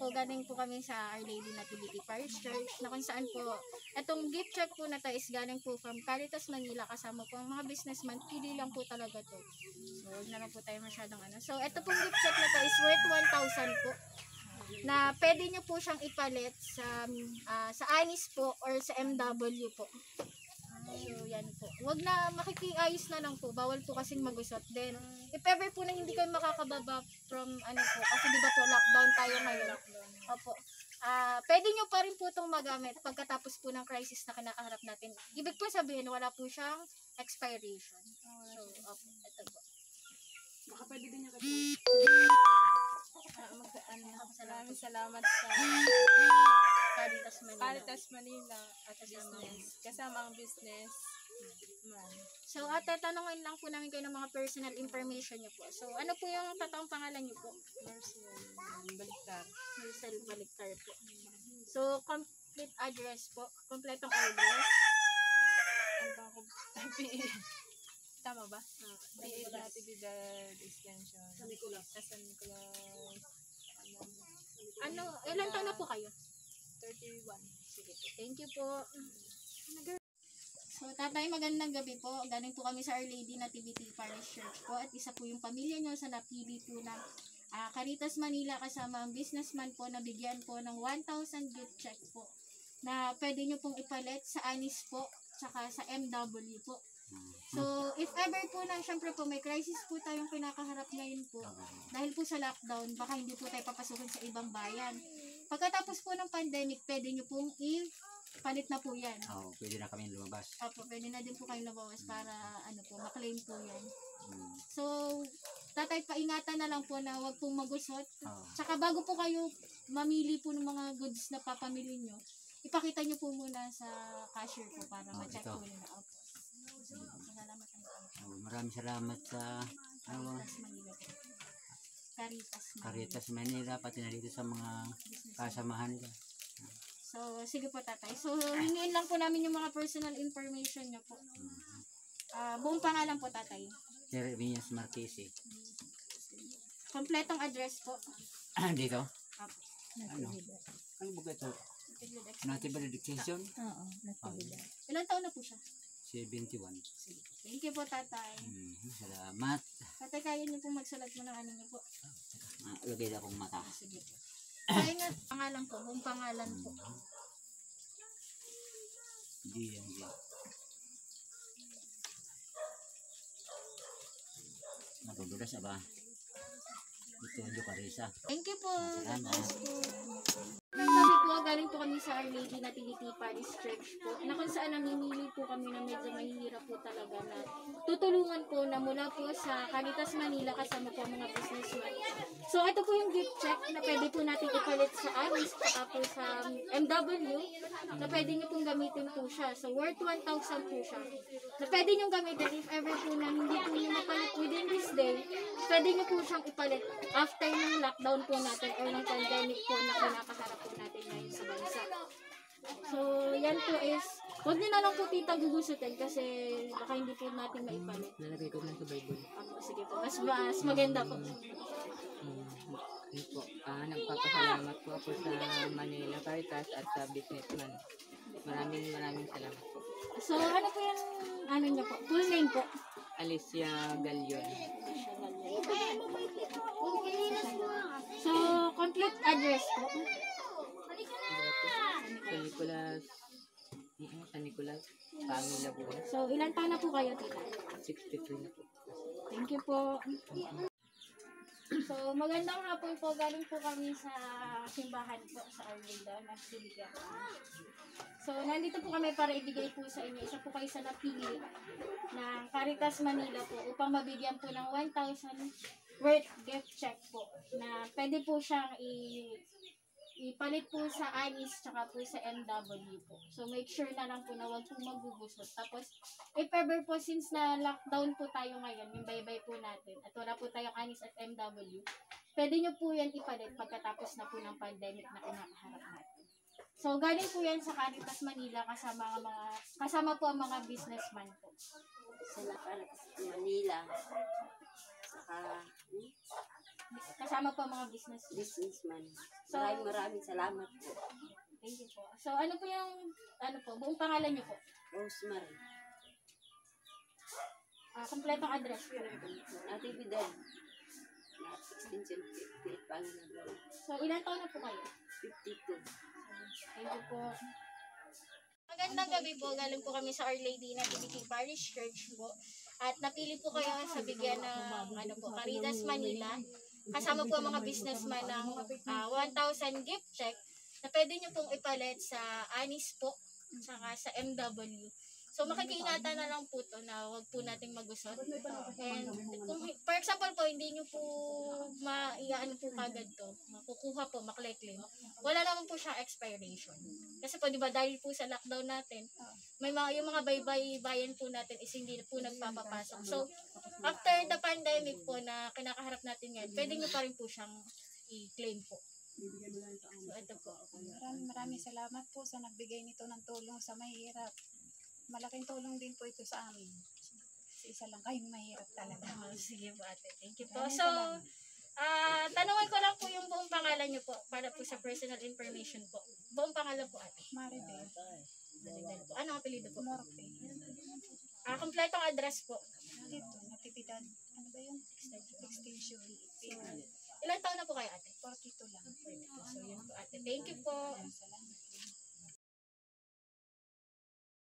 po, galing po kami sa Our Lady Nativity Parish Church na kung saan po, itong gift check po na to is galing po from Caritas Manila, kasama po ang mga businessman, pili lang po talaga to. So, huwag na lang po tayo masyadong ano. So, ito pong gift check na to is worth 1,000 po, na pwede nyo po siyang ipalit sa Anis po or sa MW po. So, yan po. Huwag na, makikiayos na lang po. Bawal po kasing magusot. Then, if ever po na hindi kayo makakababa from, ano po, kasi di ba po, lockdown tayo ngayon. Opo. Pwede nyo pa rin po itong magamit pagkatapos po ng crisis na kinakaharap natin. Ibig po sabihin, wala po siyang expiration. So, opo. Ito po. Baka pwede din niya maraming salamat sa Caritas Manila at kasama ang business man. So, ate, tanongin lang po namin kayo ng mga personal information niyo po. So, ano po yung totoong pangalan niyo po? Marcel Baliktar po. So, complete address po. Kompletong address. Tama ba? Natividad Extension. San Nicolas. Ano, ilan taon na po kayo? 31. Sige. Thank you po. So, tatay, magandang gabi po. Galing po kami sa Our Lady Nativity Parish Church po. At isa po yung pamilya nyo sa napili po ng Caritas Manila, kasama ang businessman po na bigyan po ng 1,000 gift check po na pwede nyo pong ipalit sa Anis po tsaka sa MW po. So, if ever po na, syempre po may crisis po tayong pinakaharap ngayon po. Dahil po sa lockdown, baka hindi po tayo papasukin sa ibang bayan. Pagkatapos po ng pandemic, pwede nyo pong ipalit na po yan. Oo, pwede na kami lumabas. Opo, pwede na din po kayong lumabas para ano po, maklaim po yan. So, tatay, paingatan na lang po na wag pong magusot. Tsaka bago po kayo mamili po ng mga goods na papamili nyo, ipakita nyo po muna sa cashier po para ma-check po nila. Opo. Salamat ang maraming salamat sa Caritas Manila, pati na dito sa mga kasamahan nila. So, sige po tatay. So, hingin lang po namin yung mga personal information nyo po. Buong pangalan po tatay. Jeremias Marquesi. Kompletong address po. Dito? Ano ba ito? Nativity Education? Oo, Natividad. Ilan taon na po siya? 71. Thank you po tatay. Salamat. Tatay, kaya niyo po magsulat mo ng ano niyo po. Lagay na akong mata. Sige po. Kaya nga, pangalan po, buong pangalan po. Hindi yan. Natudulas na ba? Ito yung Carissa. Thank you po. Salamat. Gabi po, galing po kami sa Our Lady Nativity Parish Church po, na kung saan namimili po kami na medyo mahihirap po talaga na tutulungan po na mula po sa Caritas Manila, kasama po mga businessman. So, ito po yung gift check na pwede po natin ipalit sa Anis, saka po sa MW, na pwede nyo pong gamitin po siya. So, worth 1,000 po siya. Na pwede nyo gamitin if ever po na hindi po nyo mapalit within this day, pwede nyo po siyang ipalit after ng lockdown po natin or ng pandemic po na kinakaharap po natin ngayon sa bansa. So, yan po is, huwag nyo na lang po tita gugusutin kasi baka hindi po natin maipalit. Nalagay ko lang sa Bible. Sige po, mas maganda po. Po, nagpapasalamat po ako sa Manila Caritas at sa businessman. Maraming salamat po. So, ano po yung, ano nyo po? Full name po? Alicia Galion. So, complete address po? San Nicolas, Pamela po. So, ilan taon na po kayo, tita? 63 na po. Thank you po. So, magandang hapon po. Galing po kami sa simbahan po sa Arlinda, Nagsiligya. So, nandito po kami para ibigay po sa inyo. Isa po kayo sa napili ng Caritas Manila po upang mabigyan po ng 1,000 worth gift check po na pwede po siyang ipalit po sa Anis tsaka po sa MW po. So, make sure na lang po na huwag po magugusot. Tapos, if ever po, since na lockdown po tayo ngayon, yung bye-bye po natin, at wala po tayong Anis at MW, pwede nyo po yan ipalit pagkatapos na po ng pandemic na kinakaharap natin. So, galing po yan sa Caritas Manila kasama po ang mga businessman po. Sa Manila. Saka, Kasama po ang mga businessman. So, Maraming salamat po. thank you po. So, ano po yung, buong pangalan niyo po? Rosemary. Kompletong address po. Natividad. Extension 58 Panginoon. So, ilan taon na po kayo? 52. Thank you po. Magandang gabi po. Galing po kami sa Our Lady Nativity Parish Church po. At napili po kayo sa bigyan ng Caritas Manila. Kasama po ang mga businessman ng 1,000 gift check na pwede nyo pong ipalit sa Anis po saka sa MW. So makikiingatan na lang po to na wag po nating magusot. And kung, for example po, hindi nyo po maiaan po kagad to. Makukuha po, maklaim. Wala naman po siya expiration. Kasi po, di ba, dahil po sa lockdown natin, may yung mga bayan po natin is hindi na po nagpapapasok. So, after the pandemic po na kinakaharap natin ngayon, pwede nyo pa rin po siyang i-claim po. So, ito po. Maraming salamat po sa nagbigay nito ng tulong sa mahirap. Malaking tulong din po ito sa amin. Isa lang kayong mahirap talaga. Sige po ate, thank you po. Maraming So, salamat. tanungin ko lang po yung buong pangalan niyo po para po sa personal information po. Buong pangalan po ate. Maribel. Maribel po. Ano ang apelido po? Morte. Kompletong address po. Dito, Natividad. Ano ba yun? Extension. Ilan taon na po kayo ate? 42 lang. So, yun po ate. Thank you po.